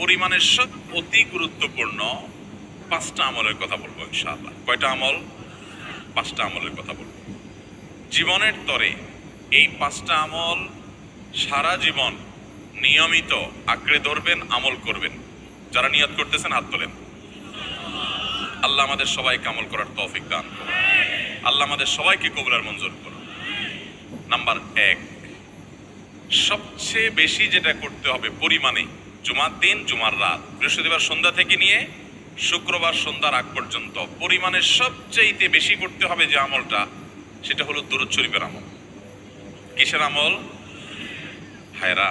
পরিমাণের সব অতি গুরুত্বপূর্ণ 5টা আমলের কথা বলবো ইনশাআল্লাহ। কয়টা আমল? 5টা আমলের কথা বলবো জীবনের তরে। এই 5টা আমল সারা জীবন নিয়মিত আঁকড়ে ধরবেন, আমল করবেন। যারা নিয়ত করতেছেন হাত তোলেন। আল্লাহ আমাদের সবাইকে আমল করার তৌফিক দান করুন। আল্লাহ আমাদের সবাইকে কবুলার মঞ্জুর করুন। নাম্বার 1, সবচেয়ে বেশি যেটা করতে হবে পরিমাণে, জুমার দিন, জুমার রাত, বৃহস্পতিবার সন্ধ্যা থেকে নিয়ে শুক্রবার সন্ধ্যার আগ পর্যন্ত পরিমাণের সবচেয়ে বেশি করতে হবে যে আমলটা, সেটা হলো দুরূদ শরীফের আমল। কিসের আমল? হায়রা,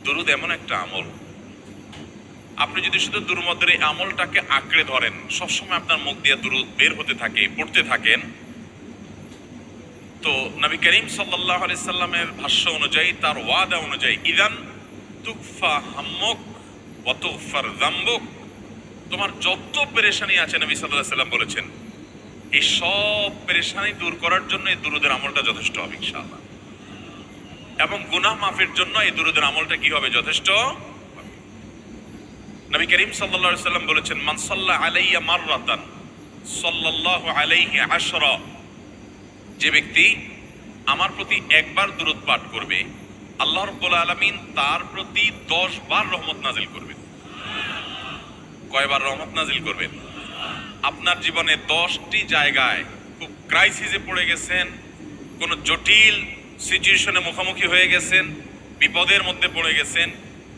দুরূদ এমন একটা আমল, আপনি যদি শুধু দুরূদের এই আমলটাকে আঁকড়ে ধরেন, সবসময় আপনার মুখ দিয়ে দুরূদ বের হতে থাকে, পড়তে থাকেন, তো নবী করিম সাল্লাল্লাহু আলাইহি সাল্লামের ভাষ্য অনুযায়ী, তার ওয়াদা অনুযায়ী, ইদান তুকফা হাম্মুক ওয়া তুগফার যামবুক, তোমার যত পেরেশানি আছে নবী সাল্লাল্লাহু আলাইহি সাল্লাম বলেছেন, এই সব পেরেশানি দূর করার জন্য এই দুরূদের আমলটা যথেষ্ট হবে ইনশাআল্লাহ। এবং গুনাহ মাফের জন্য এই দুরূদের আমলটা কি হবে? যথেষ্ট। নবী করিম সাল্লাল্লাহু আলাইহি সাল্লাম বলেছেন, মান সাল্লা আলাইয়া মাররাতান সাল্লাল্লাহু আলাইহি আশরা, যে ব্যক্তি আমার প্রতি একবার দুরূদ পাঠ করবে, আল্লাহ রাব্বুল আলামিন তার প্রতি 10 বার রহমত নাজিল করবেন। কয়বার রহমত নাজিল করবেন? আপনার জীবনে 10টি জায়গায় খুব ক্রাইসিসে পড়ে গেছেন, কোন জটিল সিচুয়েশনে মুখোমুখি হয়ে গেছেন, বিপদের মধ্যে পড়ে গেছেন,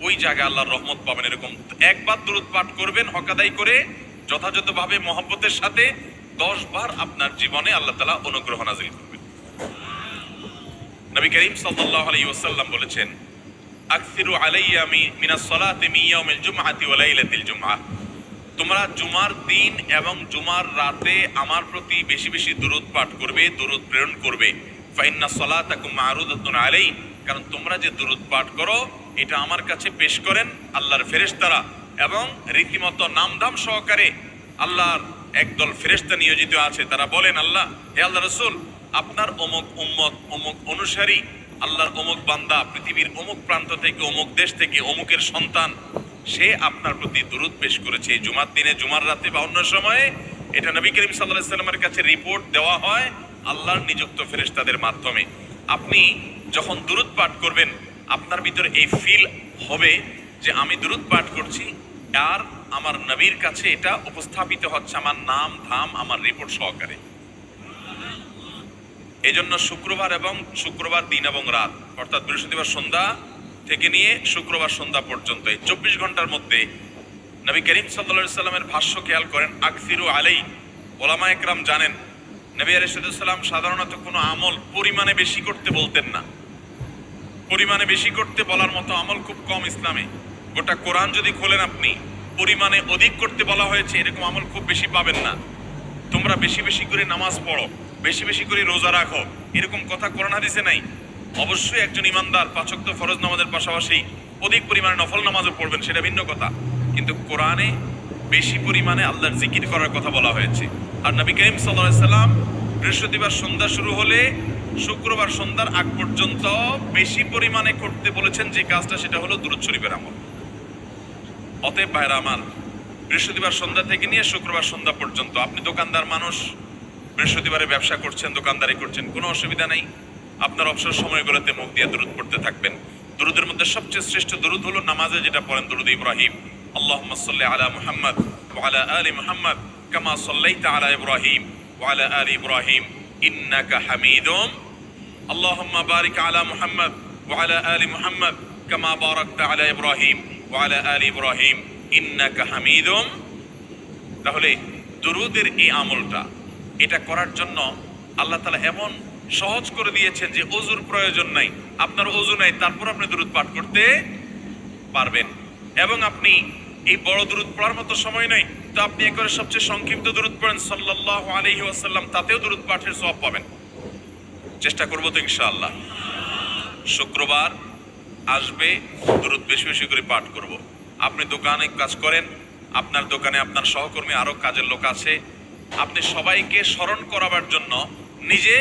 ওই জায়গায় আল্লাহর রহমত পাবেন। এরকম একবার দুরূদ পাঠ করবেন হক আদায় করে, যথাযথভাবে মহব্বতের সাথে, 10 বার আপনার জীবনে আল্লাহ তাআলা অনুগ্রহ নাজিল করবেন। নবী করিম সাল্লাল্লাহু আলাইহি ওয়াসাল্লাম বলেছেন, আকসিরু আলাইয়া মিনাস সালাতি মিন ইয়াউমিল জুমআতি ওয়া লাইলাতিল জুমআহ, তোমরা জুমার দিন এবং জুমার রাতে আমার প্রতি বেশি বেশি দুরূদ পাঠ করবে, দুরূদ প্রেরণ করবে। ফাইন্না সালাতাকুম মা'রুদাতুন আলাই, কারণ তোমরা যে দুরূদ পাঠ করো এটা আমার কাছে পেশ করেন আল্লাহর ফেরেশতারা, এবং রীতিমতো নামধাম সহকারে আল্লাহর একদল ফেরেশতা নিয়োজিত আছে। তারা বলেন, আল্লাহ, হে আল্লাহ রাসূল, আপনার অমুক উম্মত, অমুক অনুসারী, আল্লাহর অমুক বান্দা পৃথিবীর অমুক প্রান্ত থেকে, অমুক দেশ থেকে, অমুকের সন্তান, সে আপনার প্রতি দুরূদ পেশ করেছে এই জুমার দিনে, জুমার রাতে বা অন্য সময়ে। এটা নবী করিম সাল্লাল্লাহু আলাইহি সাল্লামের কাছে রিপোর্ট দেওয়া হয় আল্লাহর নিযুক্ত ফেরেশতাদের মাধ্যমে। আপনি যখন দুরূদ পাঠ করবেন, আপনার ভিতরে এই ফিল হবে যে আমি দুরূদ পাঠ করছি, আর আমার নবীর কাছে এটা উপস্থাপিত হচ্ছে আমার নাম ধাম, আমার রিপোর্ট সহকারে। এই জন্য শুক্রবার দিন এবং রাত, অর্থাৎ বৃহস্পতিবার সন্ধ্যা থেকে নিয়ে শুক্রবার সন্ধ্যা পর্যন্ত এই 24 ঘন্টার মধ্যে নবী করিম সাল্লাল্লাহু আলাইহি সাল্লামের ভাষ্য খেয়াল করেন, আকসিরু আলাই। ওলামা একরাম জানেন, নবী আলাইহিস সালাম সাধারণত কোনো আমল পরিমাণে বেশি করতে বলতেন না। পরিমাণে বেশি করতে বলার মতো আমল খুব কম ইসলামে। গোটা কোরআন যদি খোলেন আপনি, পরিমাণে অধিক করতে বলা হয়েছে এরকম আমল খুব বেশি পাবেন না। তোমরা বেশি বেশি করে নামাজ পড়ো, বেশি বেশি করে রোজা রাখো, এরকম কথা কোরআন হাদিসে নাই। অবশ্যই একজন ইমানদার 5 ওয়াক্ত ফরজ নামাজের পাশাপাশি অধিক পরিমাণে নফল নামাজও পড়বেন, সেটা ভিন্ন কথা। কিন্তু কোরআনে বেশি পরিমাণে আল্লাহর জিকির করার কথা বলা হয়েছে। আর নবী করিম সাল্লাল্লাহু আলাইহি সাল্লাম বৃহস্পতিবার সন্ধ্যা শুরু হলে শুক্রবার সন্ধ্যার আগ পর্যন্ত বেশি পরিমাণে করতে বলেছেন যে কাজটা, সেটা হলো দুরূদ শরীফের আমল। অতএব ভাইরা আমার, বৃহস্পতিবার সন্ধ্যা থেকে নিয়ে শুক্রবার সন্ধ্যা পর্যন্ত, আপনি দোকানদার মানুষ, বৃহস্পতিবারে ব্যবসা করছেন, দোকানদারি করছেন, কোনো অসুবিধা নেই। আপনার অবসর সময়গুলোতে মুখ দিয়ে দুরূদ পড়তে থাকবেন। দুরূদের মধ্যে সবচেয়ে শ্রেষ্ঠ দুরূদ হলো নামাজে যেটা পড়েন, দুরূদ ইব্রাহিম। আল্লাহুম্মা সাল্লি আলা মুহাম্মদ ওয়া আলা আলি মুহাম্মদ কামা সাল্লাইতা আলা ইব্রাহিম ওয়া আলা আলি ইব্রাহিম ইন্নাকা হামিদুম। আল্লাহুম্মা বারিক আলা মুহাম্মদ ওয়া আলা আলি মুহাম্মদ কামা বারাকতা আলা ইব্রাহিম ওয়া আলা আলি ইব্রাহিম ইন্নাকা হামিদুম। তাহলে দুরূদের এই আমলটা, এটা করার জন্য আল্লাহ তাআলা এমন সহজ করে দিয়েছেন যে ওযুর প্রয়োজন নাই। আপনার ওযু নাই, তারপর আপনি দুরূদ পাঠ করতে পারবেন। এবং আপনি এই বড় দুরূদ পড়ার মতো সময় নাই, তো আপনি একবারে সবচেয়ে সংক্ষিপ্ত দুরূদ পড়েন সাল্লাল্লাহু আলাইহি ওয়াসাল্লাম, তাতেও দুরূদ পাঠের সওয়াব পাবেন। চেষ্টা করব তো ইনশাআল্লাহ। শুক্রবার আসবে, দুরূদ বেশি বেশি করে পাঠ করব। আপনি দোকানে কাজ করেন, আপনার দোকানে আপনার সহকর্মী আরো কাজের লোক আছে, আপনি সবাইকে স্মরণ করাবার জন্য নিজে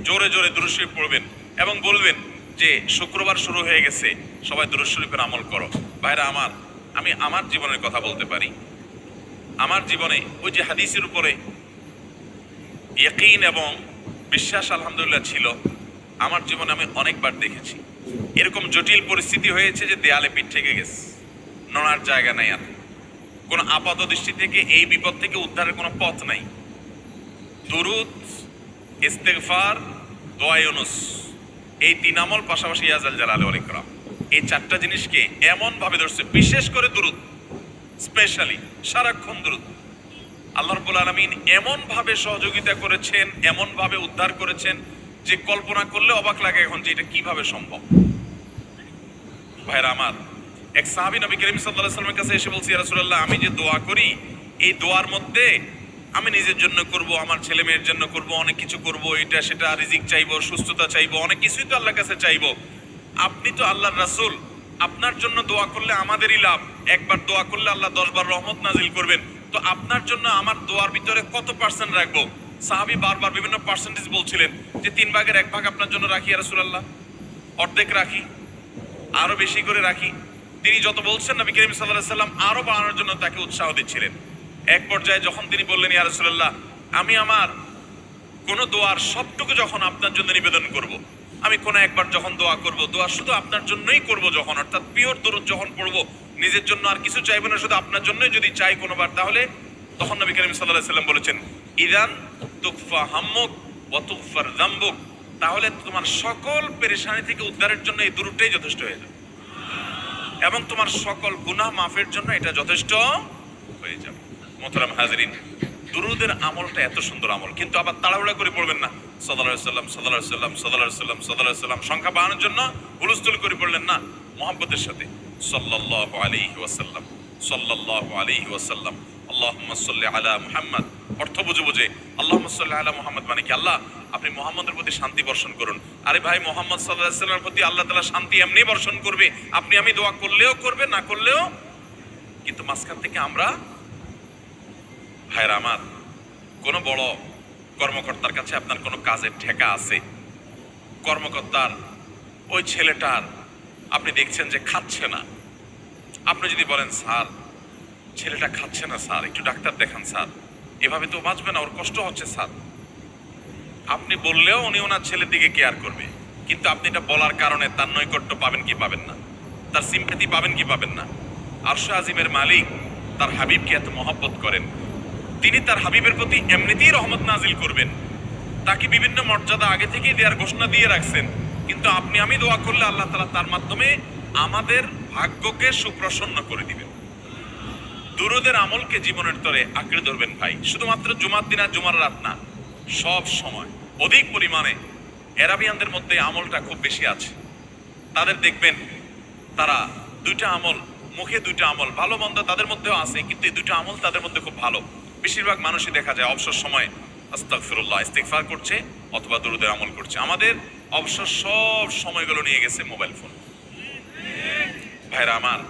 জোরে জোরে দুরূদ শরীফ পড়বেন এবং বলবেন যে শুক্রবার শুরু হয়ে গেছে, সবাই দুরূদ শরীফের আমল করো। ভাইরা আমার, আমি আমার জীবনের কথা বলতে পারি। আমার জীবনে ওই যে হাদিসের উপরে ইয়াকিন এবং বিশ্বাস আলহামদুলিল্লাহ ছিল, আমার জীবনে আমি অনেকবার দেখেছি এরকম জটিল পরিস্থিতি হয়েছে যে দেয়ালে পিঠ থেকে গেছে, নড়ার জায়গা নাই, আর কোনো আপাত দৃষ্টি থেকে এই বিপদ থেকে উদ্ধারের কোনো পথ নাই। দুরুদ, ইস্তেগফার, দোয়া ইউনুস, এই তিন আমল পাশাপাশি ইয়াজাল জালাল ওয়াল ইকরাম, এই চারটা জিনিসকে এমন ভাবে ধরছে, বিশেষ করে দুরুদ, স্পেশালি সারাক্ষণ দুরুদ। আল্লাহ রাব্বুল আলামিন এমন ভাবে সহযোগিতা করেছেন, এমন ভাবে উদ্ধার করেছেন যে কল্পনা করলে অবাক লাগে এখন যে এটা কিভাবে সম্ভব। ভাইরা আমার, এক সাহাবী নবী করিম সাল্লাল্লাহু আলাইহি ওয়াসাল্লামের কাছে এসে বলছে, ইয়া রাসূলুল্লাহ, আমি যে দোয়া করি এই দোয়ার মধ্যে আমি নিজের জন্য করব, আমার ছেলে মেয়ের জন্য করব, অনেক কিছু করব, এটা সেটা, রিজিক চাইবো, সুস্থতা চাইবো, অনেক কিছুই তো আল্লাহর কাছে চাইবো। আপনি তো আল্লাহর রাসূল, আপনার জন্য দোয়া করলে আমাদেরই লাভ, একবার দোয়া করলে আল্লাহ 10 বার রহমত নাজিল করবেন, তো আপনার জন্য আমার দোয়ার ভিতরে কত পার্সেন্ট রাখবো? সাহাবী বারবার বিভিন্ন পার্সেন্টেজ বলছিলেন যে 3 ভাগের 1 ভাগ আপনার জন্য রাখি ইয়া রাসূলুল্লাহ, অর্ধেক রাখি, আরো বেশি করে রাখি। তিনি যত বলছেন নবী করিম সাল্লাল্লাহু আলাইহি ওয়াসাল্লাম আরো বাড়ানোর জন্য তাকে উৎসাহ দিচ্ছিলেন। এক পর্যায়ে যখন তিনি বললেন, ইয়া রাসূলুল্লাহ, আমি আমার কোন দোয়ার সবটুকু যখন আপনার জন্য নিবেদন করব, আমি কোন একবার যখন দোয়া করব, দোয়া শুধু আপনার জন্যই করব যখন, অর্থাৎ পিওর দরুদ যখন পড়ব, নিজের জন্য আর কিছু চাইবো না, শুধু আপনার জন্যই যদি চাই কোনোবার, তাহলে তখন নবী করিম সাল্লাল্লাহু আলাইহি ওয়াসাল্লাম বলেছেন, ইদান তুকফা হাম্মুক ওয়া তুগফার যামবুক, তাহলে তোমার সকল পেরেশানি থেকে উদ্ধারের জন্য এই দুরুদটাই যথেষ্ট হয়ে যাবে, এবং তোমার সকল গুনাহ মাফের জন্য এটা যথেষ্ট হয়ে যাবে। মোহতারাম হাজিরিন, দুরুদের আমলটা এত সুন্দর আমল, কিন্তু আবার তাড়াহুড়া করে পড়বেন না, সাল্লাল্লাহু আলাইহি সাল্লাম সাল্লাল্লাহু আলাইহি সাল্লাম সাল্লাল্লাহু আলাইহি সাল্লাম সাল্লাল্লাহু আলাইহি সাল্লাম সংখ্যা বাড়ানোর জন্য হুলস্থুল করে পড়লেন না, মুহাব্বতের সাথে সাল্লাল্লাহু আলাইহি ওয়াসাল্লাম সাল্লাল্লাহু আলাইহি ওয়াসাল্লাম আল্লাহুম্মা সাল্লি আলা মুহাম্মদ, অর্থ বুঝে বুঝে আল্লাহুম্মা সাল্লি আলা মুহাম্মদ মানে কি, আল্লাহ আপনি মুহাম্মদের প্রতি শান্তি বর্ষণ করুন। আরে ভাই, মুহাম্মদ সাল্লাল্লাহু আলাইহি ওয়াসাল্লামের প্রতি আল্লাহ তাআলা শান্তি এমনি বর্ষণ করবে, আপনি আমি দোয়া করলেও করবে, না করলেও। কিন্তু মাঝখান থেকে আমরা, ভাইরা আমার, কোন বড় কর্মকর্তার কাছে আপনার কোনো কাজের ঠেকা আছে, কর্মকর্তার ওই ছেলেটার আপনি দেখছেন যে খাচ্ছে না, আপনি যদি বলেন, স্যার ছেলেটা খাচ্ছে না স্যার, একটু ডাক্তার দেখান স্যার, এভাবে তো বাঁচবে না, ওর কষ্ট হচ্ছে স্যার, আপনি বললেও উনি ওনার ছেলের দিকে কেয়ার করবে, কিন্তু আপনি এটা বলার কারণে তার নৈকট্য পাবেন কি পাবেন না, তার সিম্প্যাথি পাবেন কি পাবেন না। আরশ আজিমের মালিক তার হাবিবকে এত মহব্বত করেন, তিনি তার হাবিবের প্রতি এমনিতেই রহমত নাজিল করবেন, তাকে বিভিন্ন মর্যাদা আগে থেকেই দেওয়ার ঘোষণা দিয়ে রাখছেন, কিন্তু আপনি আমি দোয়া করলে আল্লাহ তাআলা তার মাধ্যমে আমাদের ভাগ্যকে সুপ্রসন্ন করে দিবেন। দুরুদের আমলকে জীবনের তরে আঁকড়ে ধরবেন ভাই, শুধুমাত্র জুমার দিন আর জুমার রাত না, সব সময় অধিক পরিমাণে। এরাবিয়ানদের মধ্যে আমলটা খুব বেশি আছে, তাদের দেখবেন তারা দুইটা আমল, মুখে দুইটা আমল, ভালো মন্দ তাদের মধ্যেও আছে, কিন্তু এই দুইটা আমল তাদের মধ্যে খুব ভালো। বেশিরভাগ মানুষই দেখা যায় অবসর সময় আস্তাগফিরুল্লাহ, ইস্তিগফার করছে অথবা দুরুদের আমল করছে। আমাদের অবসর সব সময়গুলো নিয়ে গেছে মোবাইল ফোন। ভাইরা আমার,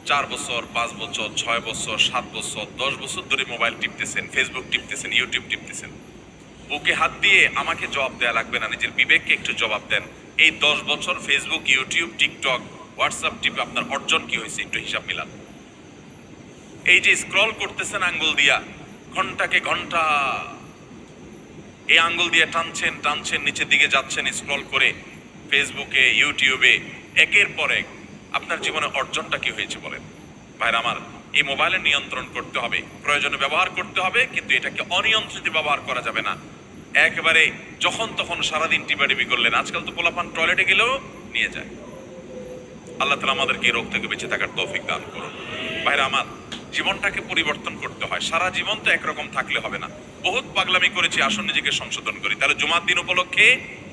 4 বছর 5 বছর 6 বছর 7 বছর 10 বছর ধরে মোবাইল টিপতেছেন, ফেসবুক টিপতেছেন, ইউটিউব টিপতেছেন। বুকে হাত দিয়ে আমাকে জবাব দেয়া লাগবে না, নিজের বিবেককে একটু জবাব দেন। এই 10 বছর ফেসবুক, ইউটিউব, টিকটক, হোয়াটসঅ্যাপ টিপে আপনার অর্জন কি হয়েছে একটু হিসাব মিলান। এই যে স্ক্রল করতেছেন আঙ্গুল দিয়া, ঘন্টাকে ঘন্টা এই আঙ্গুল দিয়ে টানছেন টানছেন, নিচের দিকে যাচ্ছেন স্ক্রল করে ফেসবুকে, ইউটিউবে, একের পর এক, আপনার জীবনে অর্জনটা কি হয়েছে বলেন? ভাইরা আমার, এই মোবাইলের নিয়ন্ত্রণ করতে হবে, প্রয়োজনে ব্যবহার করতে হবে, কিন্তু এটাকে অনিয়ন্ত্রিত ব্যবহার করা যাবে না। একেবারে যখন তখন সারাদিন টিপাটিপি করলেন, আজকাল তো পোলাপান টয়লেটে গেলেও নিয়ে যায়। আল্লাহ তাআলা আমাদেরকে এই রোগ থেকে বেঁচে থাকার তৌফিক দান করুন। ভাইরা আমার, জীবনটাকে পরিবর্তন করতে হয়, সারা জীবন তো একরকম থাকলে হবে না। বহুত পাগলামি করেছি, আসুন নিজেকে সংশোধন করি। তাহলে জুমার দিন উপলক্ষে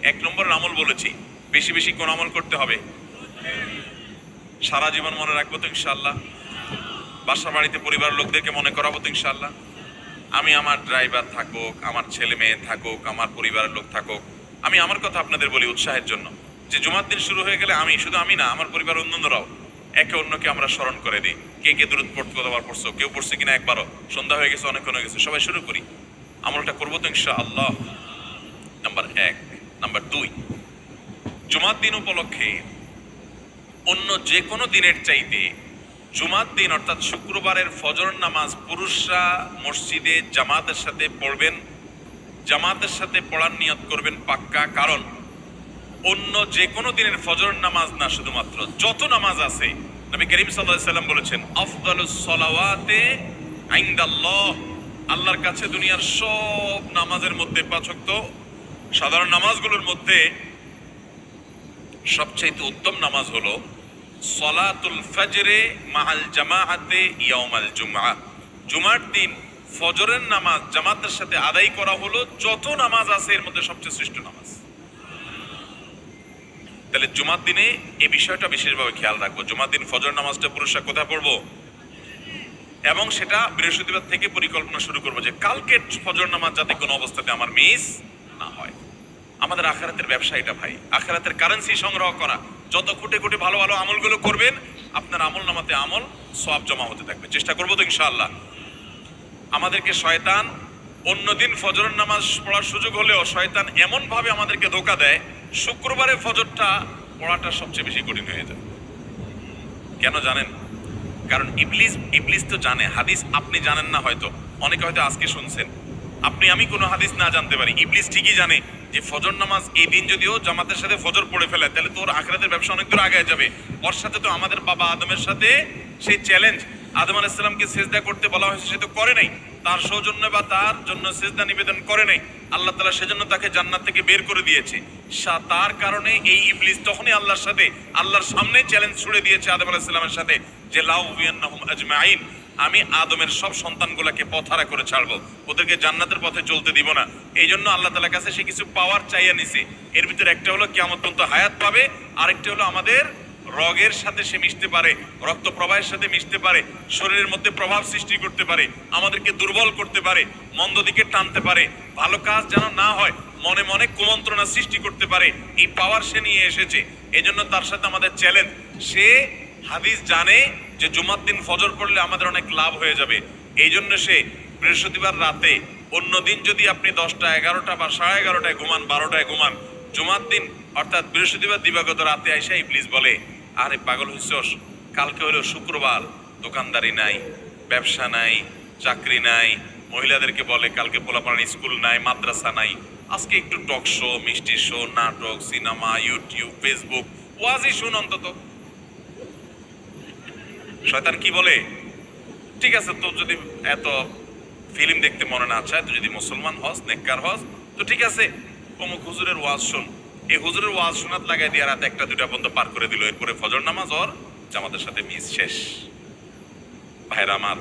1 নম্বরের আমল বলেছি, বেশি বেশি কোন আমল করতে হবে? সারা জীবন মনে রাখবো তো ইনশাআল্লাহ। বাসা বাড়িতে পরিবারের লোকদেরকে মনে করাবো তো ইনশাআল্লাহ। আমি, আমার ড্রাইভার থাকুক, আমার ছেলে মেয়ে থাকুক, আমার পরিবারের লোক থাকুক, আমি আমার কথা আপনাদের বলি উৎসাহের জন্য, যে জুমার দিন শুরু হয়ে গেলে আমি, শুধু আমি না, আমার পরিবার অন্যান্যরাও একে অন্যকে আমরা স্মরণ করে দিই। কে কে দুরূদ পড়তে কতবার পড়ছো, কেউ পড়ছে কিনা একবারও, সন্ধ্যা হয়ে গেছে, অনেকক্ষণ হয়ে গেছে, সবাই শুরু করি, আমলটা করবো তো ইনশাআল্লাহ। নাম্বার 1। নাম্বার 2, জুমার দিন উপলক্ষে অন্য যে কোনো দিনের চাইতে জুমার দিন অর্থাৎ শুক্রবারের ফজর নামাজ পুরুষরা মসজিদে জামাতের সাথে পড়বেন, জামাতের সাথে পড়ার নিয়ত করবেন পাক্কা। কারণ অন্য যে কোনো দিনের ফজর নামাজ না, শুধুমাত্র যত নামাজ আছে, নবী করিম সাল্লাল্লাহু আলাইহি সাল্লাম বলেছেন আফদালুস সালাওয়াতে ইনদাল্লাহ, আল্লাহর কাছে দুনিয়ার সব নামাজের মধ্যে 5 ওয়াক্ত সাধারণ নামাজগুলোর মধ্যে সবচেয়ে উত্তম নামাজ হলো সলাতুল ফজরে মাআল জামাআতে ইয়াউমাল জুমআ, জুমার দিন ফজরের নামাজ জামাতের সাথে আদায় করা হলো যত নামাজ আছে এর মধ্যে সবচেয়ে শ্রেষ্ঠ নামাজ। তাহলে জুমার দিনে এই বিষয়টা বিশেষভাবে খেয়াল রাখবো। জুমার দিন ফজর নামাজটা পুরুষরা কোথায় পড়বো, এবং সেটা বৃহস্পতিবার থেকে পরিকল্পনা শুরু করবো যে কালকের ফজর নামাজ যাতে কোনো অবস্থাতে আমার মিস না হয়। আমাদের আখিরাতের ব্যবসা এটা ভাই, আখিরাতের কারেন্সি সংগ্রহ করা। যত কোটি কোটি ভালো ভালো আমলগুলো করবেন, আপনার আমল নামাতে আমল সওয়াব জমা হতে থাকবে। চেষ্টা করবো তো ইনশাআল্লাহ। আমাদেরকে শয়তান অন্যদিন ফজরের নামাজ পড়ার সুযোগ হলেও শয়তান এমন ভাবে আমাদেরকে ধোঁকা দেয়, শুক্রবারে ফজরটা পড়াটা সবচেয়ে বেশি কঠিন হয়ে যায়। কেন জানেন? কারণ ইবলিস তো জানে হাদিস, আপনি জানেন না, হয়তো অনেকে হয়তো আজকে শুনছেন, আপনি আমি কোনো হাদিস না জানতে পারি, ইবলিস ঠিকই জানে যে ফজর নামাজ এই দিন যদিও জামাতের সাথে ফজর পড়ে ফেলে তাহলে তোর আখিরাতের ব্যবসা অনেক দূর আগে যাবে। ওর সাথে তো আমাদের বাবা আদমের সাথে সেই চ্যালেঞ্জ, আদম আলাইহিস সালামকে সিজদা করতে বলা হয়েছে, সে তো করে নাই, তার সৌজন্য বা তার জন্য সিজদা নিবেদন করে নাই। আল্লাহ তাআলা সেজন্য তাকে জান্নাত থেকে বের করে দিয়েছে। তার কারণে এই ইবলিস তখনই আল্লাহর সাথে, আল্লাহর সামনে চ্যালেঞ্জ ছুড়ে দিয়েছে আদম আলাইহিস সালামের সাথে যে লাউবিয়ান্নাহুম আজমাইন, আমি আদমের সব সন্তানগুলোকে পথহারা করে ছাড়বো, ওদেরকে জান্নাতের পথে চলতে দিব না। এই জন্য আল্লাহ তাআলার কাছে সে কিছু পাওয়ার চাইয়া নিছে। এর ভিতরে একটা হলো কিয়ামত পর্যন্ত হায়াত পাবে, আরেকটা হলো আমাদের রগের সাথে সে মিশতে পারে, রক্ত প্রবাহের সাথে মিশতে পারে, শরীরের মধ্যে প্রভাব সৃষ্টি করতে পারে, আমাদেরকে দুর্বল করতে পারে, মন্দ দিকে টানতে পারে, ভালো কাজ যেন না হয় মনে মনে কুমন্ত্রণা সৃষ্টি করতে পারে। এই পাওয়ার সে নিয়ে এসেছে। এই জন্য তার সাথে আমাদের চ্যালেঞ্জ। সে হাদিস জানে যে জুমার দিন ফজর পড়লে আমাদের অনেক লাভ হয়ে যাবে। এই জন্য সে বৃহস্পতিবার রাতে, অন্য দিন যদি আপনি 10টা 11টা বা 11:30টায় ঘুমান, 12টায় ঘুমান, জুমার দিন অর্থাৎ বৃহস্পতিবার দিবাগত রাতে আইসা ইবলিস বলে, আরে পাগল হইছস, কালকে হলো শুক্রবার, দোকানদারি নাই, ব্যবসা নাই, চাকরি নাই, মহিলাদেরকে বলে কালকে পোলাপানের স্কুল নাই, মাদ্রাসা নাই, আজকে একটু টক শো, মিষ্টি শো, নাটক, সিনেমা, ইউটিউব, ফেসবুক, ওয়াজই শুন অন্তত। শয়তান কি বলে, ঠিক আছে তোর যদি এত ফিল্ম দেখতে মনে না চায়, তুই যদি মুসলমান হস, নেককার হস, তো ঠিক আছে অমুক হুজুরের ওয়াজ শুন। এই হুজুরের ওয়াজ শোনাত লাগাই দিয়ে রাত 1টা 2টা পর্যন্ত পার করে দিল। এরপরে ফজর নামাজ ওর জামাতের সাথে মিস শেষ। ভাইরা আমার,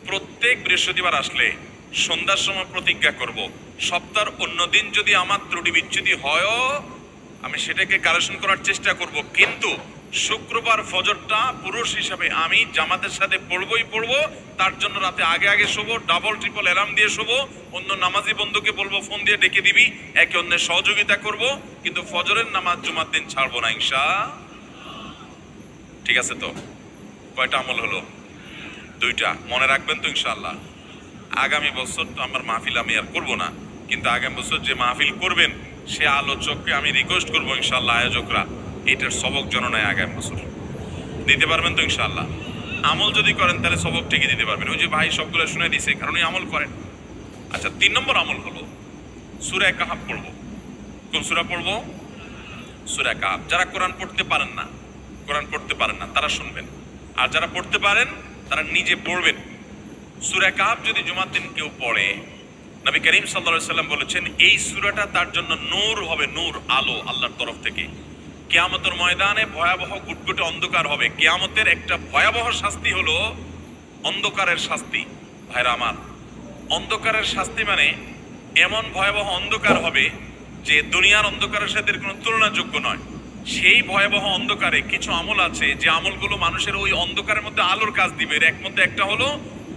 প্রত্যেক বৃহস্পতিবার আসলে সন্ধ্যার সময় প্রতিজ্ঞা করব, সপ্তাহের অন্য দিন যদি আমার ত্রুটি বিচ্যুতি হয়ও আমি সেটাকে কারেকশন করার চেষ্টা করব, কিন্তু শুক্রবার ফজরটা পুরুষ হিসাবে আমি জামাতের সাথে পড়বই পড়বো। তার জন্য রাতে আগে আগে শোবো, ডাবল ট্রিপল অ্যালার্ম দিয়ে শোবো, অন্য নামাজি বন্ধুকে বলবো ফোন দিয়ে ডেকে দিবি, একে অন্যের সহযোগিতা করব, কিন্তু ফজরের নামাজ জুমার দিন ছাড়বো না ইনশাআল্লাহ। ঠিক আছে তো? কয়টা আমল হলো? 2টা। মনে রাখবেন তো ইনশাআল্লাহ। আগামী বছর তো আমার মাহফিল আমি আর করবো না, কিন্তু আগামী বছর যে মাহফিল করবেন সে আলোচককে আমি রিকোয়েস্ট করবো ইনশাআল্লাহ, আয়োজকরা এটার সবক জননায় আগামী বছর দিতে পারবেন তো ইনশাআল্লাহ। আমল যদি করেন তাহলে সবক ঠিকই দিতে পারবেন। ওই যে ভাই সবগুলো শুনে দিছে, কারণ এই আমল করেন। আচ্ছা, 3 নম্বর আমল হলো সূরা কাহাফ পড়বো। কোন সূরা পড়বো? সূরা কাহাফ। যারা কোরআন পড়তে পারেন না তারা শুনবেন, আর যারা পড়তে পারেন তারা নিজে পড়বেন। সূরা কাহাফ যদি জুমার দিন কেউ পড়ে, নবী করিম সাল্লাল্লাহু আলাইহি সাল্লাম বলেছেন এই সূরাটা তার জন্য নূর হবে, নূর, আলো আল্লাহর তরফ থেকে। কিয়ামতের ময়দানে ভয়াবহ গুটগুটে অন্ধকার হবে। কিয়ামতের একটা ভয়াবহ শাস্তি হলো অন্ধকারের শাস্তি। ভাইরা আমার, অন্ধকারের শাস্তি মানে এমন ভয়াবহ অন্ধকার হবে যে দুনিয়ার অন্ধকারের সাথে কোনো তুলনাযোগ্য নয়। সেই ভয়াবহ অন্ধকারে কিছু আমল আছে যে আমলগুলো মানুষের ওই অন্ধকারের মধ্যে আলোর কাজ দিবে। এর মধ্যে একটা হলো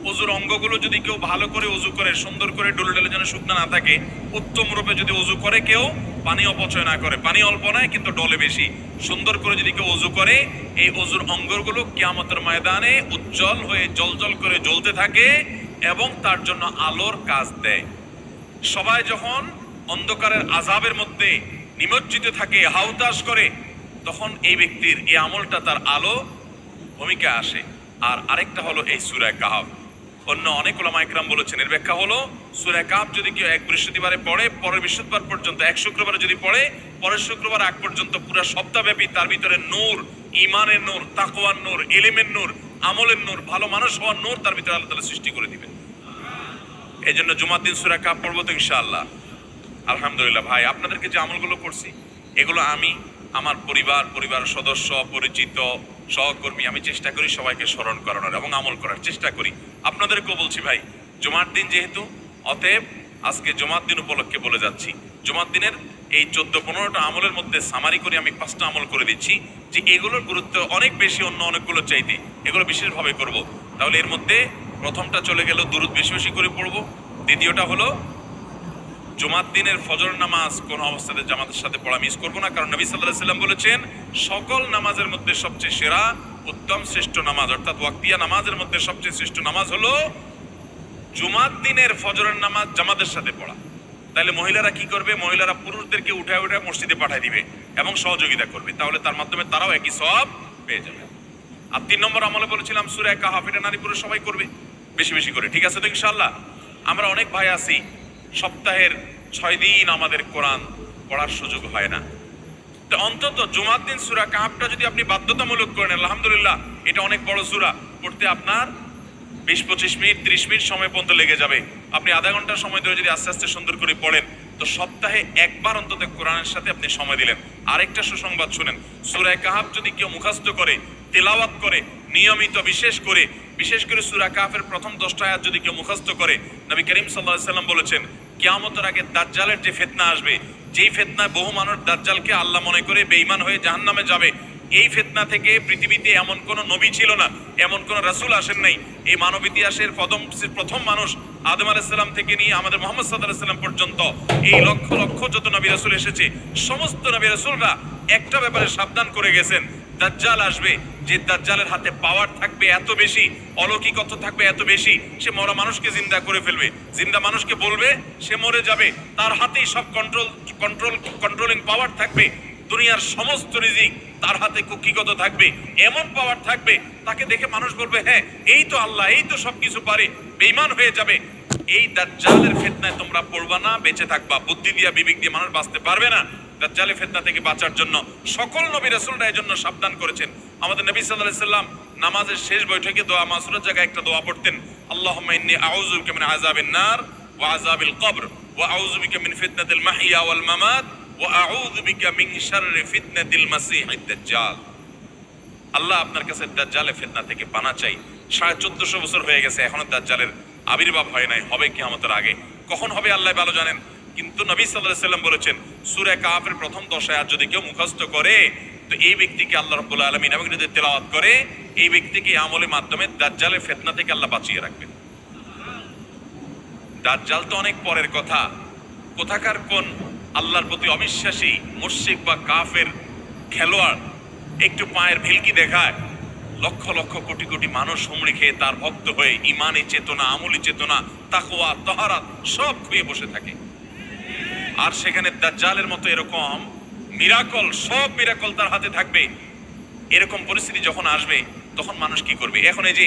ওযুর অঙ্গগুলো যদি কেউ ভালো করে ওযু করে, সুন্দর করে ডলে ডলে যেন শুকনো না থাকে, উত্তম রূপে যদি ওযু করে কেউ, পানি অপচয় না করে, পানি অল্প নয় কিন্তু ডলে বেশি, সুন্দর করে যদি কেউ ওযু করে, এই ওযুর অঙ্গগুলো কিয়ামতের ময়দানে উজ্জ্বল হয়ে জলজল করে জ্বলতে থাকে এবং তার জন্য আলোর কাজ দেয়। সবাই যখন অন্ধকারের আযাবের মধ্যে নিমজ্জিত থাকে, হাউতাশ করে, তখন এই ব্যক্তির এই আমলটা তার আলো ভূমিকা আসে। আর আরেকটা হলো এই সূরা কাহফ। অন্য অনেক উলামা ইকরাম বলেছেন এর ব্যাখ্যা হলো সূরা কাহফ যদি কেউ এক বৃহস্পতিবারে পড়ে, পরের বৃহস্পতিবার পর্যন্ত, এক শুক্রবারে যদি পড়ে, পরের শুক্রবার আগ পর্যন্ত পুরো সপ্তাহব্যাপী তার ভিতরে নূর, ঈমানের নূর, তাকওয়ার নূর, ইলমের নূর, আমলের নূর, ভালো মানুষ হওয়ার নূর তার ভিতরে আল্লাহ তাআলা সৃষ্টি করে দিবেন। এই জন্য জুমার দিন সূরা কাহফ পড়বো তো ইনশাআল্লাহ। আলহামদুলিল্লাহ ভাই, আপনাদেরকে যে আমলগুলো করছি এগুলো আমি, আমার পরিবার সদস্য, পরিচিত, সহকর্মী, আমি চেষ্টা করি সবাইকে স্মরণ করানোর এবং আমল করার চেষ্টা করি। আপনাদেরকেও বলছি ভাই, জুমার দিন যেহেতু, অতএব আজকে জুমার দিন উপলক্ষে বলে যাচ্ছি, জুমার দিনের এই 14-15টা আমলের মধ্যে সামারি করে আমি 5টা আমল করে দিচ্ছি যে এগুলোর গুরুত্ব অনেক বেশি অন্য অনেকগুলো চাইতে, এগুলো বিশেষভাবে করব। তাহলে এর মধ্যে প্রথমটা চলে গেল দুরূদ বেশি বেশি করে পড়বো। দ্বিতীয়টা হলো জুমার দিনের ফজর নামাজ কোন অবস্থাতে জামাতের সাথে পড়া মিস করবো না, কারণ নবী সাল্লাল্লাহু আলাইহি ওয়াসাল্লাম বলেছেন সকল নামাজের মধ্যে সবচেয়ে সেরা, উত্তম, শ্রেষ্ঠ নামাজ, অর্থাৎ ওয়াক্তিয়া নামাজের মধ্যে সবচেয়ে শ্রেষ্ঠ নামাজ হলো জুমার দিনের ফজরের নামাজ জামাতের সাথে পড়া। তাহলে মহিলারা কি করবে? মহিলারা পুরুষদেরকে উঠায় উঠায় মসজিদে পাঠিয়ে দিবে এবং সহযোগিতা করবে, তাহলে তার মাধ্যমে তারাও একই সওয়াব পেয়ে যাবে। আর 3 নম্বর আমলে বলেছিলাম সূরা কাহফ, এটা নারী পুরুষ সবাই করবে বেশি বেশি করে, ঠিক আছে তো ইনশাআল্লাহ? আমরা অনেক ভাই আছি সপ্তাহের 6 দিন আমাদের কোরআন পড়ার সুযোগ হয় না, তো অন্তত জুমার দিন সূরা কাহফটা যদি আপনি বাধ্যতামূলক করেন, আলহামদুলিল্লাহ, এটা অনেক বড় সূরা, পড়তে আপনার 20-25 মিনিট 30 মিনিট সময় পর্যন্ত লেগে যাবে। আপনি আধা ঘন্টা সময় ধরে যদি আস্তে আস্তে সুন্দর করে পড়েন, তো সপ্তাহে একবার অন্তত কোরআনের সাথে আপনি সময় দিলেন। আরেকটা সুসংবাদ শুনেন, সূরা কাহফ যদি কেউ মুখস্থ করে, তেলাওয়াত করে নিয়মিত, বিশেষ করে সূরা কাহফের প্রথম 10টা আয়াত যদি কেউ মুখস্থ করে, নবী করিম সাল্লাল্লাহু আলাইহি সাল্লাম বলেছেন কিয়ামতের আগে দাজ্জালের যে ফিতনা আসবে, যেই ফিতনায় বহু মানুষ দাজ্জালকে আল্লাহ মনে করে বেঈমান হয়ে জাহান্নামে যাবে, এই ফিতনা থেকে পৃথিবীতে এমন কোন নবী ছিল না, এমন কোন রাসূল আসেন নাই। এই মানব ইতিহাসের প্রথম মানুষ আদম আলাইহিস সালাম থেকে নিয়ে আমাদের মুহাম্মদ সাল্লাল্লাহু আলাইহি সাল্লাম পর্যন্ত এই লক্ষ লক্ষ যত নবী রাসূল এসেছে, সমস্ত নবী রাসূলরা একটা ব্যাপারে সাবধান করে গেছেন, দাজ্জাল আসবে, যে দাজ্জালের হাতে পাওয়ার থাকবে এত বেশি, অলৌকিকত্ব থাকবে এত বেশি, সে মরা মানুষকে জিন্দা করে ফেলবে, জিন্দা মানুষকে বলবে সে মরে যাবে, তার হাতেই সব কন্ট্রোলিং পাওয়ার থাকবে, দুনিয়ার সমস্ত রিজিক তার হাতে কুক্ষিগত থাকবে, এমন পাওয়ার থাকবে তাকে দেখে মানুষ বলবে হ্যাঁ এই তো আল্লাহ, এই তো সবকিছু পারে, বেঈমান হয়ে যাবে। এই দাজ্জালের ফিতনায় তোমরা পড়বা না, বেঁচে থাকবা, বুদ্ধি দিয়া বিবেক দিয়ে মানুষ বাঁচতে পারবে না। দাজ্জালের ফিতনা থেকে বাঁচার জন্য সকল নবী রাসূলরা এর জন্য সাবধান করেছেন। আমাদের নবী সাল্লাল্লাহু আলাইহি সাল্লাম নামাজের শেষ বৈঠকে দোয়া মাসুরের জায়গায় একটা দোয়া পড়তেন, আল্লাহুম্মা ইন্নী আউযু বিকা মিন আযাবিন নার ওয়া আযাবিল কবর ওয়া আউযু বিকা মিন ফিতনাতিল মাহইয়া ওয়াল মামাত ওয়া আউযু বিকা মিন শাররি ফিতনাতিল মাসীহিদ দাজ্জাল। আল্লাহ আপনার কাছে দাজ্জালের ফিতনা থেকে পানা চাই। 1450 বছর হয়ে গেছে, এখনো দাজ্জালের আবির্ভাব হয় নাই, হবে কিয়ামতের আগে, কখন হবে আল্লাহ ভালো জানেন। কিন্তু নবী সাল্লাল্লাহু আলাইহি সাল্লাম বলেছেন সূরা কাহফের প্রথম 10 আয়াত যদি কেউ মুখস্থ করে, তো এই ব্যক্তিকে আল্লাহ রাব্বুল আলামিন এবং যদি তেলাওয়াত করে, এই ব্যক্তিকে আমলের মাধ্যমে দাজ্জালের ফিতনা থেকে আল্লাহ বাঁচিয়ে রাখবেন। দাজ্জাল তো অনেক পরের কথা, কোথাকার কোন আল্লাহর প্রতি অবিশ্বাসী মুশরিক বা কাফের খেলোয়াড় একটু পায়ের ভেলকি দেখায়, লক্ষ লক্ষ কোটি কোটি মানুষ হুমড়ি খেয়ে তার ভক্ত হয়ে ইমানি চেতনা, আমলি চেতনা, তাকওয়া, তাহারাত সব খুঁয়ে বসে থাকে। আর সেখানে দাজ্জালের মতো এরকম মিরাকল, সব মিরাকল তার হাতে থাকবে। এরকম পরিস্থিতি যখন আসবে তখন মানুষ কি করবে? এখন এই যে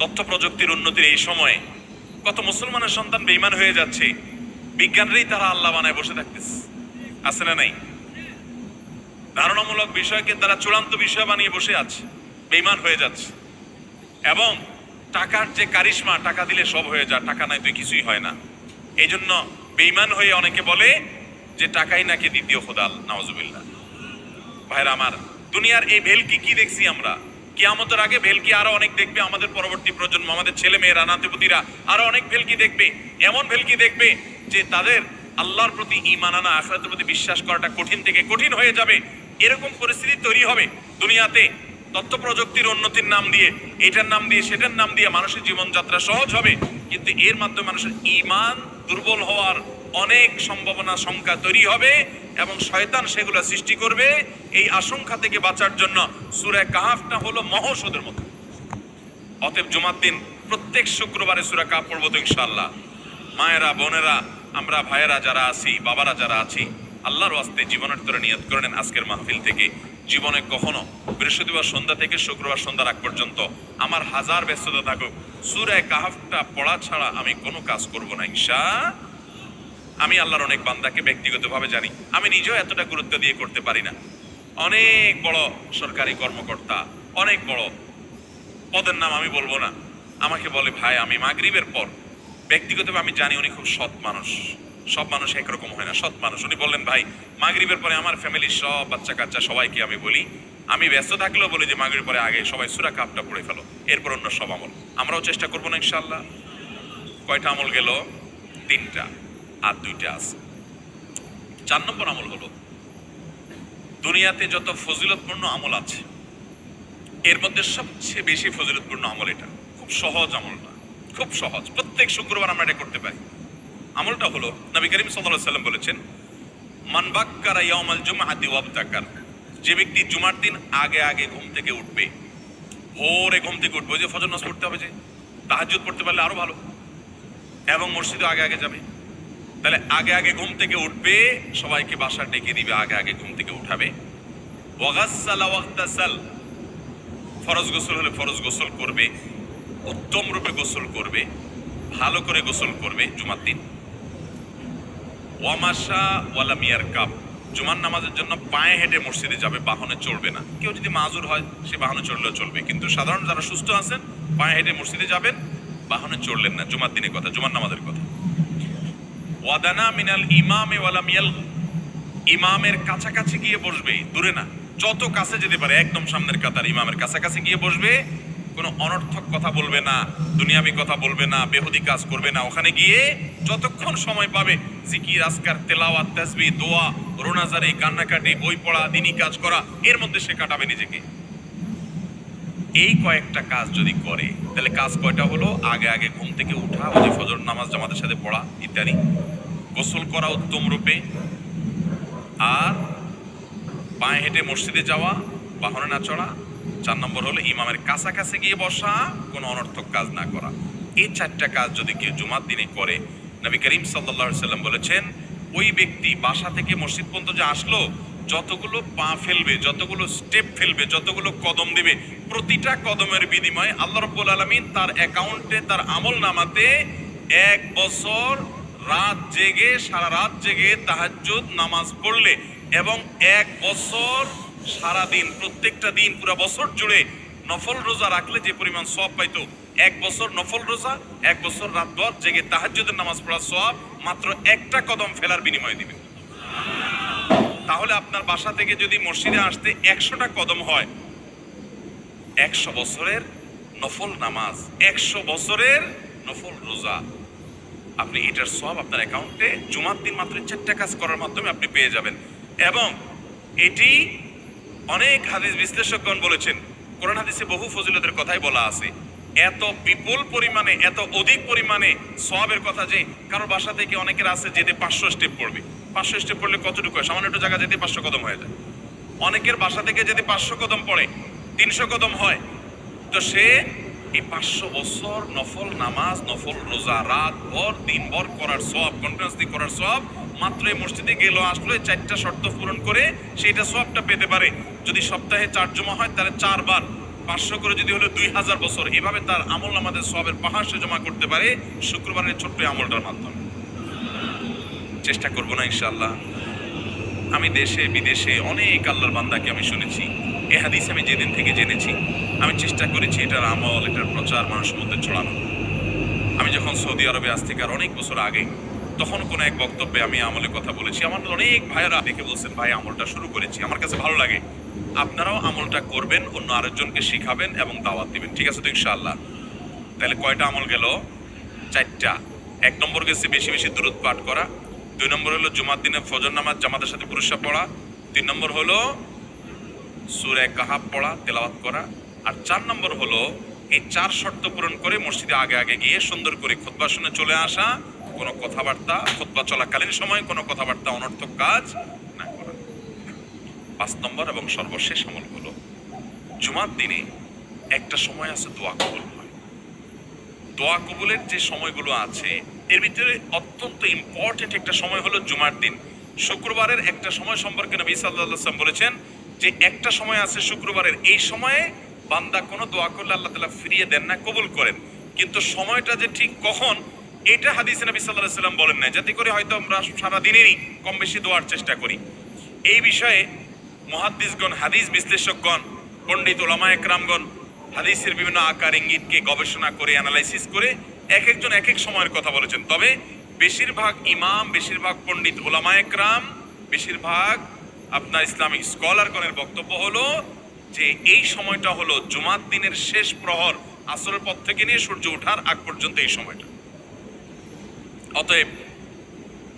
তথ্য প্রযুক্তির উন্নতির এই সময়ে কত মুসলমানের সন্তান বেঈমান হয়ে যাচ্ছে, বিজ্ঞানরাই তারা আল্লাহ বানায় বসে থাকতেছে, আছে না নাই? ধারণামূলক বিষয়কে তারা চূড়ান্ত বিষয় বানিয়ে বসে আছে, বেঈমান হয়ে যাচ্ছে। এবং টাকার যে কারিশমা, টাকা দিলে সব হয়ে যায়, টাকা নাই তো কিছুই হয় না। এই জন্য বেঈমান হয়ে অনেকে বলে যে টাকাই নাকি দ্বিতীয় খোদা, নাউজুবিল্লাহ। ভাইরা আমার, দুনিয়ার এই ভেলকি কি দেখছি আমরা, কিয়ামতের আগে ভেলকি আরো অনেক দেখবে আমাদের পরবর্তী প্রজন্ম, আমাদের ছেলে মেয়েরা, নাতিপুতিরা আরো অনেক ভেলকি দেখবে, এমন ভেলকি দেখবে যে তাদের আল্লাহর প্রতি ঈমান আনা, আখিরাতের প্রতি বিশ্বাস করাটা কঠিন থেকে কঠিন হয়ে যাবে। এরকম পরিস্থিতি তৈরি হবে দুনিয়াতে। তথ্য প্রযুক্তির উন্নতির নাম দিয়ে, এটার নাম দিয়ে, সেটার নাম দিয়ে মানুষের জীবনযাত্রা সহজ হবে, কিন্তু এর মাধ্যমে মানুষের ঈমান দুর্বল হওয়ার অনেক সম্ভাবনা, সংখ্যা তৈরি হবে এবং শয়তান সেগুলো সৃষ্টি করবে। এই আশঙ্কা থেকে বাঁচার জন্য সূরা কাহফটা হলো মহৌষধের মতো। অতএব জুমার দিন প্রত্যেক শুক্রবারে সূরা কাহফ পড়বো তো ইনশাআল্লাহ। মায়েরা, বোনেরা, আমরা ভাইয়েরা যারা আছি, বাবারা যারা আছি, আল্লাহর ওয়াস্তে জীবনের তরে নিয়ত করে নেন আজকের মাহফিল থেকে জীবনে কখনো বৃহস্পতিবার সন্ধ্যা থেকে শুক্রবার সন্ধ্যা রাত পর্যন্ত আমার হাজার ব্যস্ততা থাকুক, সূরা কাহাফটা পড়া ছাড়া আমি কোনো কাজ করব না আমি আল্লাহর অনেক বান্দাকে ব্যক্তিগতভাবে জানি, আমি নিজেও এতটা গুরুত্ব দিয়ে করতে পারি না। অনেক বড় সরকারি কর্মকর্তা, অনেক বড় পদের নাম আমি বলবো না, আমাকে বলে ভাই আমি মাগরিবের পর, ব্যক্তিগতভাবে আমি জানি উনি খুব সৎ মানুষ, সব মানুষ একরকম হয় না, সৎ মানুষ। উনি বললেন ভাই মাগরিবের পরে আমার ফ্যামিলির সব বাচ্চা কাচ্চা সবাইকে আমি বলি, আমি ব্যস্ত থাকলেও বলি যে মাগরিবের পরে আগে সবাই সূরা কাহাফটা পড়ে ফেলো, এরপর অন্য সব আমল। আমরাও চেষ্টা করবো না ইনশাআল্লাহ। কয়টা আমল গেল? 3টা, আর 2টা আছে। 4 নম্বর আমল হলো, দুনিয়াতে যত ফজিলতপূর্ণ আমল আছে এর মধ্যে সবচেয়ে বেশি ফজিলতপূর্ণ আমল এটা। খুব সহজ আমলটা, খুব সহজ, প্রত্যেক শুক্রবার আমরা এটা করতে পারি। আমলটা হলো, নবী করিম সাল্লাল্লাহু আলাইহি ওয়াসাল্লাম বলেছেন, মান বাক্কারা ইয়াউমাল জুমআতি ওয়াবতাকার, যে ব্যক্তি জুমার দিন আগে আগে ঘুম থেকে উঠবে, ভোরে ঘুম থেকে উঠবে, যে ফজর নামাজ পড়তে হবে, যে তাহাজ্জুদ পড়তে পারলে আরো ভালো, এবং মসজিদে আগে আগে যাবে, তাহলে আগে আগে ঘুম থেকে উঠবে, সবাইকে বাসা ডেকে দিবে, আগে আগে ঘুম থেকে উঠাবে। ওয়াগাসসালা ওয়াগতাসাল, ফরজ গোসল হলে ফরজ গোসল করবে, উত্তম রূপে গোসল করবে, ভালো করে গোসল করবে জুমার দিন। ওয়ামাশা ওয়ালাম ইয়ারকাব, জুমার নামাজের জন্য পায়ে হেঁটে মসজিদে যাবে, বাহনে চলবে না। কেউ যদি মাজুর হয় সে বাহনে চললেও চলবে, কিন্তু সাধারণ যারা সুস্থ আছেন পায়ে হেঁটে মসজিদে যাবেন, বাহনে চললেন না। জুমার দিনের কথা, জুমার নামাজের কথা। ওয়াদানা মিনাল ইমামে ওয়ালাম ইয়াল, ইমামের কাছাকাছি গিয়ে বসবে, দূরে না, যত কাছে যেতে পারে, একদম সামনের কাতার ইমামের কাছাকাছি গিয়ে বসবে, কোনো অনর্থক কথা বলবে না, দুনিয়াবি কথা বলবে না, বেহুদি কাজ করবে না। ওখানে গিয়ে যতক্ষণ সময় পাবে জিকির, আজকার, তেলাওয়াত, তাসবিহ, দোয়া, রোনাজারি, কান্নাকাটি, বই পড়া, দিনী কাজ করা, এর মধ্যে সে কাটাবে নিজেকে। এই কয়েকটা কাজ যদি করে, তাহলে কাজ কয়টা হলো? আগে আগে ঘুম থেকে উঠা, ওই যে ফজর নামাজ জামাতের সাথে পড়া ইত্যাদি, গোসল করা উত্তম রূপে, আর পায়ে হেঁটে মসজিদে যাওয়া, বাহনে না চড়া। 4 নম্বর হলো ইমামের কাছাকাছি গিয়ে বসা, কোনো অনর্থক কাজ না করা। এই 4টা কাজ যদি কেউ জুমার দিনে করে, নবী করিম সাল্লাল্লাহু আলাইহি সাল্লাম বলেছেন, ওই ব্যক্তি বাসা থেকে মসজিদ পর্যন্ত যে আসলো, যতগুলো পা ফেলবে, যতগুলো স্টেপ ফেলবে, যতগুলো কদম দিবে, প্রতিটা কদমের বিনিময়ে আল্লাহ রাব্বুল আলামিন তার অ্যাকাউন্টে, তার আমল নামাতে 1 বছর রাত জেগে, সারা রাত জেগে তাহাজ্জুদ নামাজ পড়লে, এবং 1 বছর সারা দিন, প্রত্যেকটা দিন পুরো বছর জুড়ে নফল রোজা রাখলে যে পরিমাণ সওয়াব পাইতো, 1 বছর নফল রোজা, 1 বছর রাত ভর জেগে তাহাজ্জুদের নামাজ পড়ার সওয়াব মাত্র একটা কদম ফেলার বিনিময়ে দিবে। তাহলে আপনার বাসা থেকে যদি মসজিদে আসতে 100টা কদম হয়, 100 বছরের নফল নামাজ, 100 বছরের নফল রোজা, আপনি এটার সওয়াব আপনার অ্যাকাউন্টে জুমার দিন মাত্র 4টা কাজ করার মাধ্যমে আপনি পেয়ে যাবেন। এবং এটি অনেক হাদিস বিশ্লেষকগণ বলেছেন, কোরআন হাদিসে বহু ফজিলতের কথাই বলা আছে, এত বিপুল পরিমাণে, এত অধিক পরিমাণে সওয়াবের কথা যে কারো বাসা থেকে অনেকের আছে যেতে 500 স্টেপ পড়বে। 500 স্টেপ পড়লে কতটুকু হয়? সামান্য একটু জায়গা যেতে 500 কদম হয়ে যায়। অনেকের বাসা থেকে যেতে 500 কদম পড়ে 300 কদম হয়। তো সে এই 500 বছর নফল নামাজ, নফল রোজা, রাত ভর দিন ভর করার সওয়াব, কন্টিনিউয়াসলি করার সওয়াব মাত্র এই মসজিদে গেল, আসলে 4টা শর্ত পূরণ করে সেইটা সওয়াবটা পেতে পারে। যদি সপ্তাহে 4 জমা হয় তাহলে 4 বার 500 করে যদি হলো 2000 বছর, এভাবে তার আমল আমাদের সওয়াবের পাহাড় সে জমা করতে পারে শুক্রবারের ছোট্ট আমলটার মাধ্যমে। চেষ্টা করবো না ইনশাআল্লাহ? আমি দেশে বিদেশে অনেক আল্লাহর বান্দাকে আমি শুনেছি, এ হাদিস আমি যেদিন থেকে জেনেছি, আমি চেষ্টা করেছি এটার আমল, এটার প্রচার মানুষের মধ্যে ছড়ানো। আমি যখন সৌদি আরবে আজ থেকে আর অনেক বছর আগে, তখন কোনো এক বক্তব্যে আমি আমলের কথা বলেছি। আমার অনেক ভাইয়েরা দেখে বলছেন, ভাই আমলটা শুরু করেছি, আমার কাছে ভালো লাগে, আপনারাও আমলটা করবেন, অন্য আরেকজনকে শিখাবেন এবং দাওয়াত দিবেন। ঠিক আছে তো ইনশাআল্লাহ? তাহলে কয়টা আমল গেল? 4টা। 1 নম্বর গেছে বেশি বেশি দুরূদ পাঠ করা, 2 নম্বর হলো জুমার দিনে ফজর নামাজ জামাতের সাথে পুরুষা পড়া, 3 নম্বর হলো সূরা কাহাফ পড়া, তেলাওয়াত করা, আর 4 নম্বর হলো এই 4 শর্ত পূরণ করে মসজিদে আগে আগে গিয়ে সুন্দর করে খুতবা শুনে চলে আসা, কোনো কথাবার্তা, খুতবা চলাকালীন সময় কোনো কথাবার্তা, অনর্থক কাজ না করা। 5 নম্বর এবং সর্বশেষ আমল হলো, জুমার দিনে একটা সময় আছে দোয়া কবুল হয়। দোয়া কবুলের যে সময়গুলো আছে এর ভিতরে অত্যন্ত ইম্পর্টেন্ট একটা সময় হলো জুমার দিন। শুক্রবারের একটা সময় সম্পর্কে নবী সাল্লাল্লাহু আলাইহি ওয়াসাল্লাম বলেছেন, যে একটা সময় আছে শুক্রবারের, এই সময়ে বান্দা কোনো দোয়া করলে আল্লাহ তাআলা ফিরিয়ে দেন না, কবুল করেন। কিন্তু সময়টা যে ঠিক কখন, এটা হাদিসে নবী সাল্লাল্লাহু আলাইহি ওয়াসাল্লাম বলেন না, যাতে করে হয়তো আমরা সারা দিনেরই কম বেশি দোয়ার চেষ্টা করি। এই বিষয়ে মুহাদ্দিসগণ, হাদিস বিশ্লেষকগণ, পণ্ডিত ওলামা একরামগণ হাদিসের বিভিন্ন আকার ইঙ্গিতকে গবেষণা করে অ্যানালাইসিস করে এক একজন এক এক সময়ের কথা বলেছেন। তবে বেশিরভাগ ইমাম, বেশিরভাগ পণ্ডিত ওলামা একরাম, বেশিরভাগ আপনার ইসলামিক স্কলারগণের বক্তব্য হলো যে এই সময়টা হলো জুমার দিনের শেষ প্রহর, আসরের পর থেকে নিয়ে সূর্য ওঠার আগ পর্যন্ত এই সময়টা। অতএব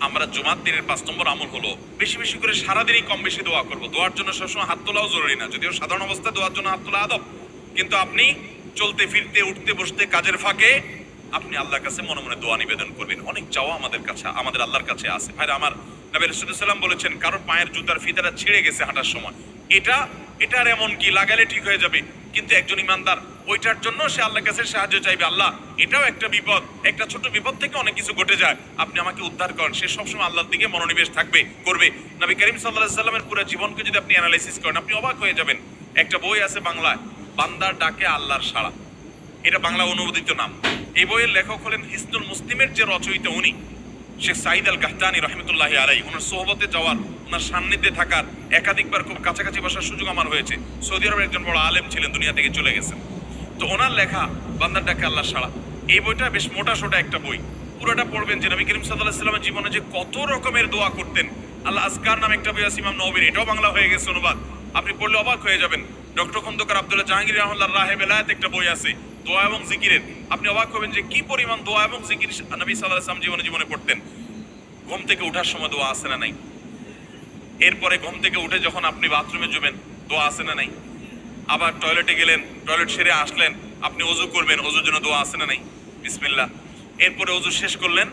আমরা জুমার দিনের 5 নম্বর আমল হলো বেশি বেশি করে সারাদিনই কম বেশি দোয়া করব। দোয়ার জন্য সবসময় হাত তোলাও জরুরি না, যদিও সাধারণ অবস্থায় দোয়ার জন্য হাত তোলা আদব, কিন্তু আপনি চলতে ফিরতে, উঠতে বসতে, কাজের ফাঁকে আপনি আল্লাহর কাছে মনে মনে দোয়া নিবেদন করবেন। অনেক চাওয়া আমাদের কাছে, আমাদের আল্লাহর কাছে আছে। ভাইরা আমার, নবী রাসূলুল্লাহ সাল্লাল্লাহু আলাইহি ওয়াসাল্লাম বলেছেন কারোর পায়ের জুতার ফিতাটা ছিঁড়ে গেছে হাঁটার সময়, এটার এমন কি লাগালে ঠিক হয়ে যাবে, কিন্তু একজন ইমানদার ওইটার জন্য সে আল্লাহর কাছে সাহায্য চাইবে, আল্লাহ এটাও একটা বিপদ, একটা ছোট বিপদ থেকে অনেক কিছু ঘটে যায়, আপনি আমাকে উদ্ধার করেন। সে সবসময় আল্লাহর দিকে মনোনিবেশ করবে। নবী করিম সাল্লাল্লাহু আলাইহি ওয়াসাল্লামের পুরো জীবনকে যদি আপনি অ্যানালাইসিস করেন, আপনি অবাক হয়ে যাবেন। একটা বই আছে বাংলায়, বান্দার ডাকে আল্লাহর সাড়া, এটা বাংলা অনুবাদিত নাম। এই বইয়ের লেখক হলেন হিসনুল মুসলিমের যে রচয়িতা উনি শেখ সাঈদ আল গাহতানি রহমতুল্লাহি আলাইহি। ওনার সোহবতে যাওয়ার, ওনার সান্নিধ্যে থাকার, একাধিকবার খুব কাছাকাছি বসার সুযোগ আমার হয়েছে। সৌদি আরবের একজন বড় আলেম ছিলেন, দুনিয়া থেকে চলে গেছেন। তো ওনার লেখা বান্দার ডাকে আল্লাহর সাড়া, এই বইটা বেশ মোটা সোটা একটা বই। পুরোটা পড়বেন যে নবী করিম সাল্লাল্লাহু আলাইহি ওয়াসাল্লামের জীবনে যে কত রকমের দোয়া করতেন। আল্লাহ আজকার নামে একটা বই আছে ইমাম নববীর, এটাও বাংলা হয়ে গেছে অনুবাদ, আপনি পড়লে অবাক হয়ে যাবেন। ডক্টর খন্দকার আব্দুল্লাহ জাহাঙ্গীর রাহমাতুল্লাহ রাহে বেলায়েত একটা বই আছে দোয়া এবং জিকিরের, আপনি অবাক হবেন যে কি পরিমাণ দোয়া এবং জিকির নবী সাল্লাল্লাহু আলাইহি ওয়াসাল্লাম জীবনে পড়তেন। ঘুম থেকে ওঠার সময় দোয়া আছে না নাই? এরপরে ঘুম থেকে উঠে যখন আপনি বাথরুমে যাবেন, দোয়া আছে না নাই? আবার টয়লেটে গেলেন, টয়লেট সেরে আসলেন, আপনি ওযু করবেন, ওযুর জন্য দোয়া আছে না নাই? বিসমিল্লাহ। এরপরে ওযু শেষ করলেন,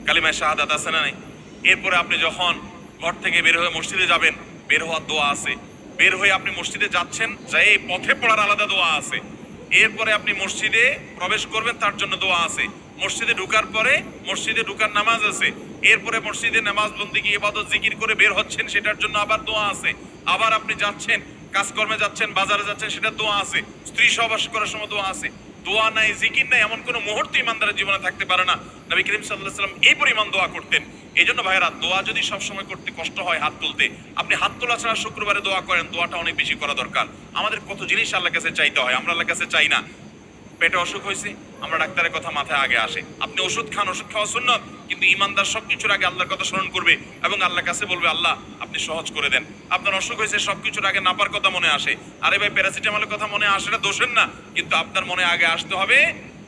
কালিমায়ে শাহাদাত আছে না নাই? এরপরে আপনি যখন ঘর থেকে বের হয়ে মসজিদে যাবেন, বের হওয়ার দোয়া আছে। বের হয়ে আপনি মসজিদে যাচ্ছেন, যাই পথে পড়ার আলাদা দোয়া আছে। এরপরে আপনি মসজিদে প্রবেশ করবেন, তার জন্য দোয়া আছে। মসজিদে ঢুকার পরে মসজিদে ঢুকার নামাজ আছে। এরপরে মসজিদে নামাজ বন্দেগী ইবাদত জিকির করে বের হচ্ছেন, সেটার জন্য আবার দোয়া আছে। আবার আপনি যাচ্ছেন, কাজকর্মে যাচ্ছেন, বাজারে যাচ্ছেন, সেটা দোয়া আছে। স্ত্রী সহবাস করার সময় দোয়া আছে। দোয়া নাই, জিকির নাই, এমন কোনো মুহূর্ত ইমানদারের জীবনে থাকতে পারে না। নবী করিম সাল্লাল্লাহু আলাইহি ওয়াসাল্লাম এই পরিমাণ দোয়া করতেন। এই জন্য ভাইরা, দোয়া যদি সবসময় করতে কষ্ট হয় হাত তুলতে, আপনি হাত তোলা ছাড়া শুক্রবারে দোয়া করেন, দোয়াটা অনেক বেশি করা দরকার। আমাদের কত জিনিস আল্লাহর কাছে চাইতে হয়, আমরা আল্লাহর কাছে চাই না। পেটে অসুখ হয়েছে, আমরা ডাক্তারের কথা মাথায় আগে আসে, আপনি ওষুধ খান, ওষুধ খাওয়া সুন্নাত, কিন্তু ইমানদার সবকিছুর আগে আল্লাহর কথা স্মরণ করবে এবং আল্লাহর কাছে বলবে, আল্লাহ আপনি সহজ করে দেন। আপনার অসুখ হয়েছে, সবকিছুর আগে নাপার কথা মনে আসে, আরে ভাই প্যারাসিটামলের কথা মনে আসে, এটা দোষের না, কিন্তু আপনার মনে আগে আসতে হবে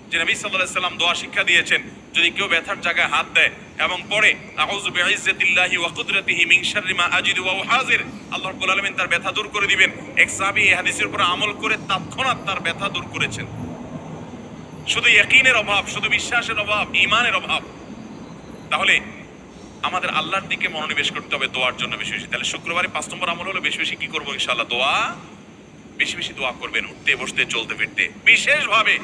যে নবী সাল্লাল্লাহু আলাইহি ওয়াসাল্লাম দোয়া শিক্ষা দিয়েছেন, যদি কেউ ব্যথার জায়গায় হাত দেয় এবং পড়ে আউযু বিইজ্জাতিল্লাহি ওয়া কুদরাতিহি মিন শাররি মা আজিদু ওয়া উহাযির, আল্লাহ রাব্বুল আলামিন তার ব্যথা দূর করে দিবেন। এক সাহাবী এই হাদিসের উপর আমল করে তৎক্ষণাৎ তার ব্যথা দূর করেছেন। শুধু ইয়াকিনের অভাব, শুধু বিশ্বাসের অভাব, ঈমানের অভাব। তাহলে আমাদের আল্লাহর দিকে মনোনিবেশ করতে হবে দোয়ার জন্য বেশি বেশি। তাহলে শুক্রবারে 5 নম্বর আমল হলো বেশি বেশি কি করবো? ইনশাআল্লাহ দোয়া, বেশি বেশি দোয়া করবেন, উঠতে বসতে চলতে ফিরতে। বিশেষভাবে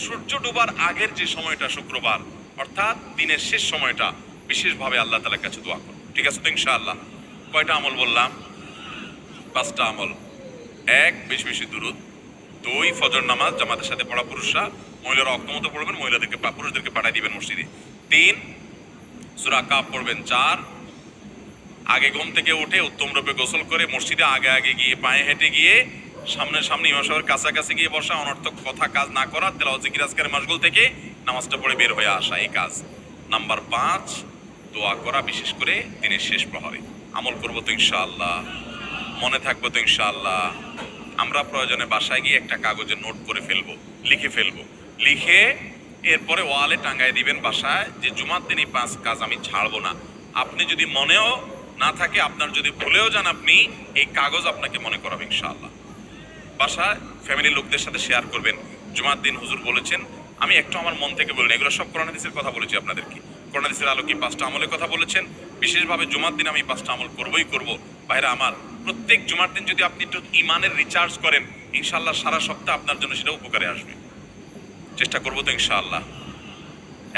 সূর্য ডোবার আগের যে সময়টা শুক্রবার, অর্থাৎ দিনের শেষ সময়টা, বিশেষভাবে আল্লাহ তাআলার কাছে দোয়া করুন। ঠিক আছে তো ইনশাআল্লাহ? কয়টা আমল বললাম? 5টা আমল। 1, বেশি বেশি দুরূদ। 2, ফজর নামাজ জামাতের সাথে পড়া পুরুষরা, মহিলারা অক্ষমতা পড়বেন, মহিলাদেরকে পুরুষদেরকে পাঠিয়ে দিবেন মসজিদে। 3, সূরা কাফ পড়বেন। 4, আগে ঘুম থেকে উঠে উত্তম রূপে গোসল করে মসজিদে আগে আগে গিয়ে পায়ে হেঁটে গিয়ে সামনে ইমাম সাহেবের কাছাকাছি গিয়ে বসা, অনর্থক কথা কাজ না করা, তেলাওয়াত জিকির আজকারের মাশগুল থেকে নামাজটা পড়ে বের হয়ে আসা, এই কাজ। নাম্বার 5, দোয়া করা, বিশেষ করে দিনের শেষ প্রহরে। আমল করবো তো ইনশাআল্লাহ? মনে থাকবো তো ইনশাআল্লাহ? আমরা প্রয়োজনে বাসায় গিয়ে একটা কাগজে নোট করে ফেলবো, লিখে ফেলবো, লিখে এরপরে ওয়ালে টাঙ্গায় দিবেন বাসায় যে জুমার দিন এই 5 কাজ আমি ছাড়বো না। আপনি যদি মনেও না থাকে, আপনার যদি ভুলেও যান, আপনি এই কাগজ আপনাকে মনে করাবে ইনশাআল্লাহ। বাসায় ফ্যামিলির লোকদের সাথে শেয়ার করবেন, জুমার দিন হুজুর বলেছেন, আমি একটু আমার মন থেকে বলিনি, এগুলো সব কোরআন হাদিসের কথা বলেছি আপনাদেরকে। কোরআন হাদিসের আলোকে 5টা আমলের কথা বলেছেন, বিশেষভাবে জুমার দিন আমি 5টা আমল করবই করব। ভাইরা আমার, প্রত্যেক জুমার দিন যদি আপনি একটু ইমানের রিচার্জ করেন, ইনশাআল্লাহ সারা সপ্তাহ আপনার জন্য সেটা উপকারে আসবে। চেষ্টা করবো তো ইনশাআল্লাহ।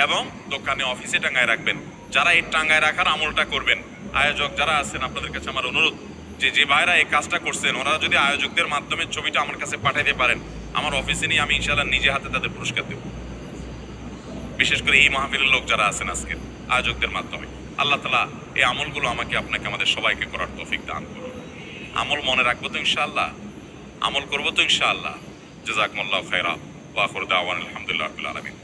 এবং দোকানে অফিসে টাঙ্গায় রাখবেন। যারা এই টাঙ্গায় রাখার আমলটা করবেন, আয়োজক যারা আছেন, আপনাদের কাছে আমার অনুরোধ, যে ভাইরা এই কাজটা করছেন ওনারা যদি আয়োজকদের মাধ্যমে ছবিটা আমার কাছে পাঠাইতে পারেন, আমার অফিসে নিয়ে আমি ইনশাআল্লাহ নিজে হাতে তাদের পুরস্কার দেব। বিশেষ করে এই মাহফিলের লোক যারা আছেন আজকে আয়োজকদের মাধ্যমে, আল্লাহ তাআলা এই আমলগুলো আমাকে আপনাকে আমাদের সবাইকে করার তৌফিক দান করুন। আমল মনে রাখবো তো ইনশাআল্লাহ, আমল করবো তো ইনশাআল্লাহ। জাযাকুমুল্লাহু খাইরা ওয়া আখিরু দাওয়ানা আলহামদুলিল্লাহি রাব্বিল আলামিন।